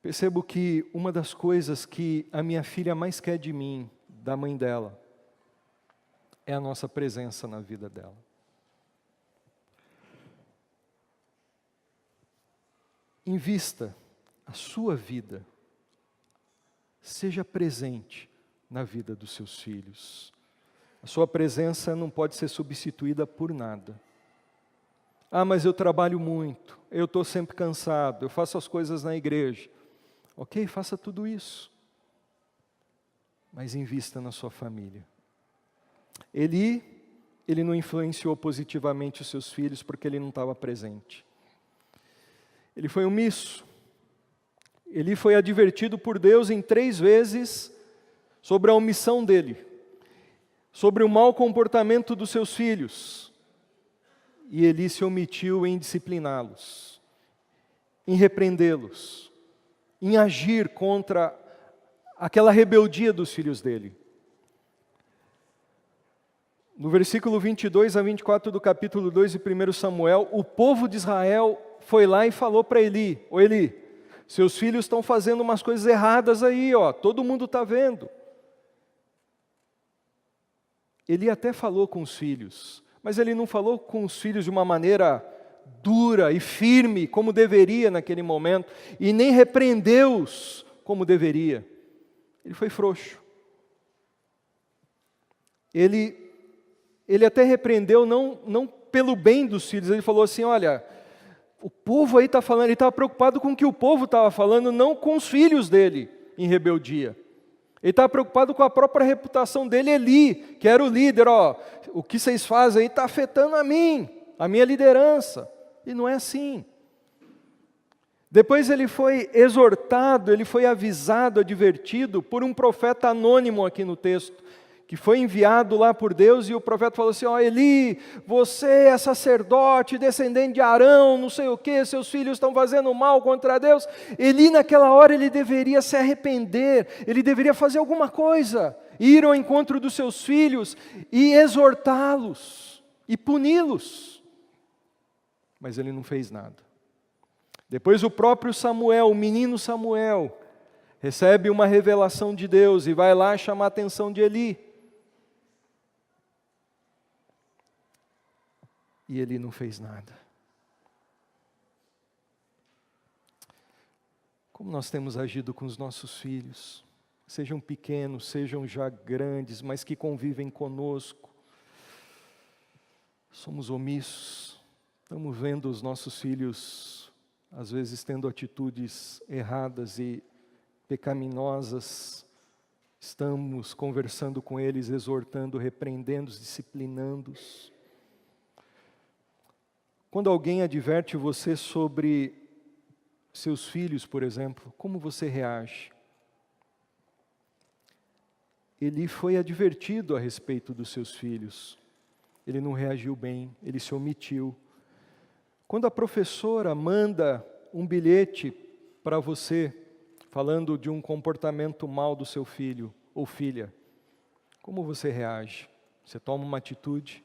Percebo que uma das coisas que a minha filha mais quer de mim, da mãe dela, é a nossa presença na vida dela. Invista a sua vida, seja presente na vida dos seus filhos. A sua presença não pode ser substituída por nada. Ah, mas eu trabalho muito, eu estou sempre cansado, eu faço as coisas na igreja. Ok, faça tudo isso. Mas invista na sua família. Ele não influenciou positivamente os seus filhos porque ele não estava presente. Ele foi omisso. Ele foi advertido por Deus em 3 vezes sobre a omissão dele, sobre o mau comportamento dos seus filhos. E Eli se omitiu em discipliná-los, em repreendê-los, em agir contra aquela rebeldia dos filhos dele. No versículo 22 a 24 do capítulo 2 de 1 Samuel, o povo de Israel foi lá e falou para Eli: ô Eli, seus filhos estão fazendo umas coisas erradas aí, ó, todo mundo está vendo. Eli até falou com os filhos, mas ele não falou com os filhos de uma maneira dura e firme, como deveria naquele momento, e nem repreendeu-os como deveria. Ele foi frouxo. Ele até repreendeu não pelo bem dos filhos, ele falou assim: olha, o povo aí está falando, ele estava preocupado com o que o povo estava falando, não com os filhos dele em rebeldia. Ele estava preocupado com a própria reputação dele, Eli, que era o líder. Ó, o que vocês fazem aí está afetando a mim, a minha liderança. E não é assim. Depois ele foi exortado, ele foi avisado, advertido por um profeta anônimo aqui no texto, que foi enviado lá por Deus, e o profeta falou assim: ó, Eli, você é sacerdote, descendente de Arão, não sei o que, seus filhos estão fazendo mal contra Deus. Eli, naquela hora, ele deveria se arrepender, ele deveria fazer alguma coisa, ir ao encontro dos seus filhos e exortá-los e puni-los. Mas ele não fez nada. Depois o próprio Samuel, o menino Samuel, recebe uma revelação de Deus e vai lá chamar a atenção de Eli. E ele não fez nada. Como nós temos agido com os nossos filhos, sejam pequenos, sejam já grandes, mas que convivem conosco. Somos omissos, estamos vendo os nossos filhos, às vezes tendo atitudes erradas e pecaminosas, estamos conversando com eles, exortando, repreendendo-os, disciplinando-os. Quando alguém adverte você sobre seus filhos, por exemplo, como você reage? Ele foi advertido a respeito dos seus filhos. Ele não reagiu bem, ele se omitiu. Quando a professora manda um bilhete para você, falando de um comportamento mal do seu filho ou filha, como você reage? Você toma uma atitude?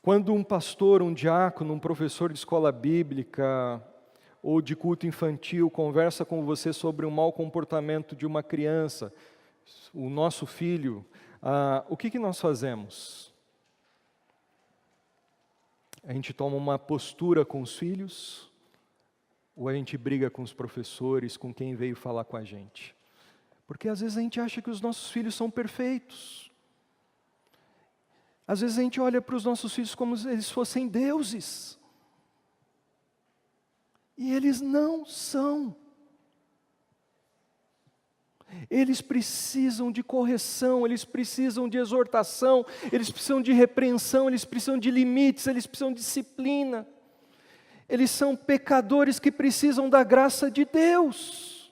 Quando um pastor, um diácono, um professor de escola bíblica ou de culto infantil conversa com você sobre o mau comportamento de uma criança, o nosso filho, o que nós fazemos? A gente toma uma postura com os filhos ou a gente briga com os professores, com quem veio falar com a gente? Porque às vezes a gente acha que os nossos filhos são perfeitos. Às vezes a gente olha para os nossos filhos como se eles fossem deuses. E eles não são. Eles precisam de correção, eles precisam de exortação, eles precisam de repreensão, eles precisam de limites, eles precisam de disciplina. Eles são pecadores que precisam da graça de Deus.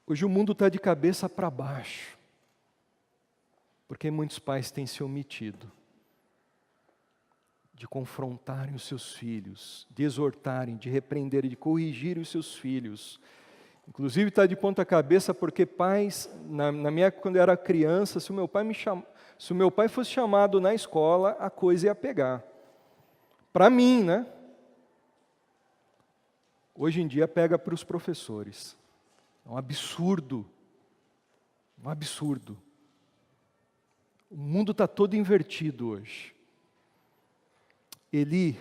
Hoje o mundo está de cabeça para baixo, porque muitos pais têm se omitido de confrontarem os seus filhos, de exortarem, de repreenderem, de corrigirem os seus filhos. Inclusive está de ponta cabeça porque pais, na minha época quando eu era criança, se o meu pai me Se o meu pai fosse chamado na escola, a coisa ia pegar. Para mim, né? Hoje em dia pega para os professores. É um absurdo. Um absurdo. O mundo está todo invertido hoje. Eli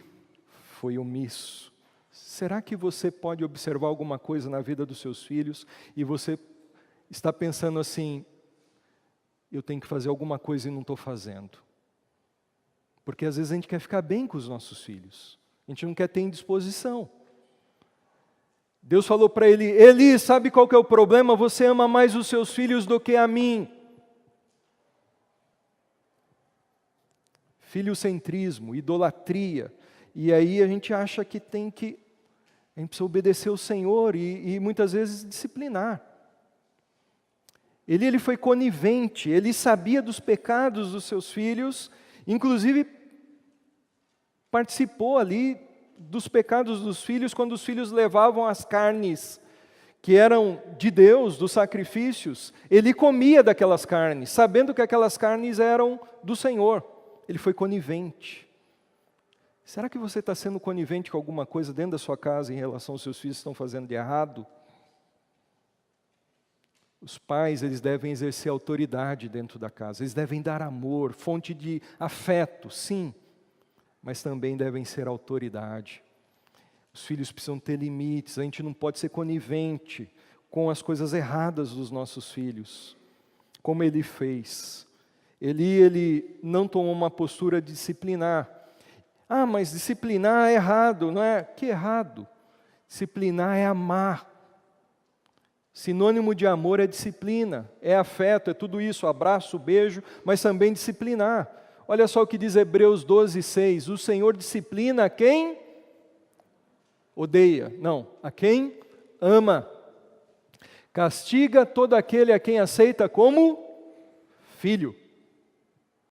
foi omisso. Será que você pode observar alguma coisa na vida dos seus filhos e você está pensando assim, eu tenho que fazer alguma coisa e não estou fazendo? Porque às vezes a gente quer ficar bem com os nossos filhos. A gente não quer ter indisposição. Deus falou para ele, Eli, sabe qual que é o problema? Você ama mais os seus filhos do que a mim. Filiocentrismo, idolatria. E aí a gente acha que a gente precisa obedecer ao Senhor e muitas vezes disciplinar. Ele foi conivente, ele sabia dos pecados dos seus filhos, inclusive participou ali dos pecados dos filhos quando os filhos levavam as carnes que eram de Deus, dos sacrifícios. Ele comia daquelas carnes, sabendo que aquelas carnes eram do Senhor. Ele foi conivente. Será que você está sendo conivente com alguma coisa dentro da sua casa em relação aos seus filhos que estão fazendo de errado? Os pais, eles devem exercer autoridade dentro da casa. Eles devem dar amor, fonte de afeto, sim. Mas também devem ser autoridade. Os filhos precisam ter limites. A gente não pode ser conivente com as coisas erradas dos nossos filhos. Como ele fez. Ele não tomou uma postura disciplinar. Ah, mas disciplinar é errado, não é? Que errado? Disciplinar é amar. Sinônimo de amor é disciplina, é afeto, é tudo isso, abraço, beijo, mas também disciplinar. Olha só o que diz Hebreus 12:6. O Senhor disciplina a quem odeia. Não, a quem ama. Castiga todo aquele a quem aceita como filho.